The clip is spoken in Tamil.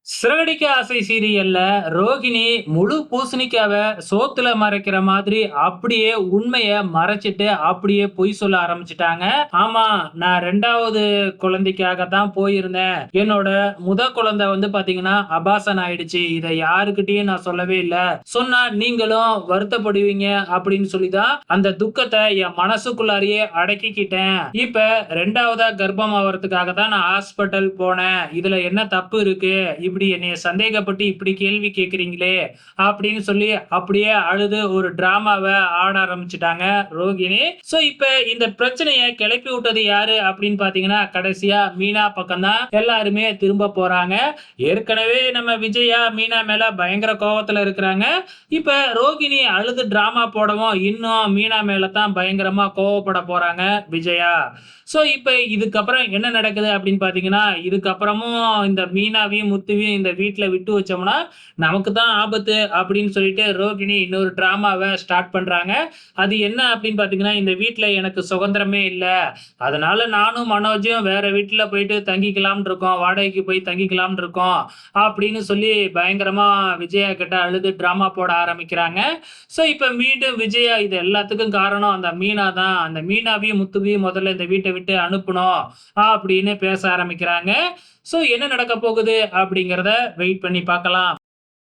சிறகடிக்க ஆசை சீரியல்ல ரோகிணி முழு பூசணிக்காவ சோத்துல மறைக்கிற மாதிரி அப்படியே உண்மைய மறைச்சிட்டு அப்படியே பொய் சொல்ல ஆரம்பிச்சுட்டாங்க. ஆமா, நான் 2வது குழந்தைக்காக தான் போயிருந்தேன். என்னோட குழந்தை வந்து பாத்தீங்கன்னா அபாசன் ஆயிடுச்சு. இத யாருக்கிட்டயும் நான் சொல்லவே இல்ல. சொன்னா நீங்களும் வருத்தப்படுவீங்க அப்படின்னு சொல்லி தான் அந்த துக்கத்த என் மனசுக்குள்ளாரையே அடக்கிக்கிட்டேன். இப்ப 2வதா கர்ப்பம் ஆவறதுக்காக தான் நான் ஹாஸ்பிட்டல் போனேன். இதுல என்ன தப்பு இருக்கு? இப்படி என்னைய சந்தேகப்பட்டு இப்படி கேள்வி கேட்கிறீங்களே அப்படின்னு சொல்லி அப்படியே அழுது ஒரு டிராமாவ ஆட ஆரம்பிச்சுட்டாங்க ரோகிணி. சோ இப்ப இந்த பிரச்சனைய கிளப்பி விட்டது யாரு அப்படின்னு பாத்தீங்கன்னா கடைசியா மீனா பக்கம் தான் எல்லாருமே திரும்ப போறாங்க. ஏற்கனவே நம்ம விஜயா மீனா மேல பயங்கர கோவத்துல இருக்கிறாங்க. இப்ப ரோகிணி அழுது டிராமா போடவும் இன்னும் மீனா மேல தான் பயங்கரமா கோவப்பட போறாங்க விஜயா. சோ இப்ப இதுக்கப்புறம் என்ன நடக்குது அப்படின்னு பாத்தீங்கன்னா இதுக்கப்புறமும் இந்த மீனாவையும் முத்துவையும் இந்த வீட்ல விட்டு வச்சோம்னா நமக்கு தான் ஆபத்து அப்படின்னு சொல்லிட்டு ரோகிணி இன்னொரு டிராமாவை ஸ்டார்ட் பண்றாங்க. அது என்ன அப்படின்னு பாத்தீங்கன்னா இந்த வீட்ல எனக்கு சுதந்திரமே இல்ல. அதனால நானும் மனோஜும் வேற வீட்ல போயிட்டு தங்கிக்கலாம்னு இருக்கோம். வாடகைக்கு போய் தங்கிக்கலாம்னு இருக்கோம். அப்படின்னு சொல்லி பயங்கரமா விஜயா கிட்ட அழுது டிராமா போட ஆரம்பிக்கிறாங்க. சோ இப்ப மீண்டும் விஜயா இது எல்லாத்துக்கும் காரணம் அந்த மீனா தான். அந்த மீனாவையும் முத்துவையும் முதல்ல இந்த வீட்டை விட்டு அனுப்பணும் அப்படின்னு பேச ஆரம்பிக்கிறாங்க. சோ என்ன நடக்க போகுது அப்படிங்கிறத வெயிட் பண்ணி பார்க்கலாம்.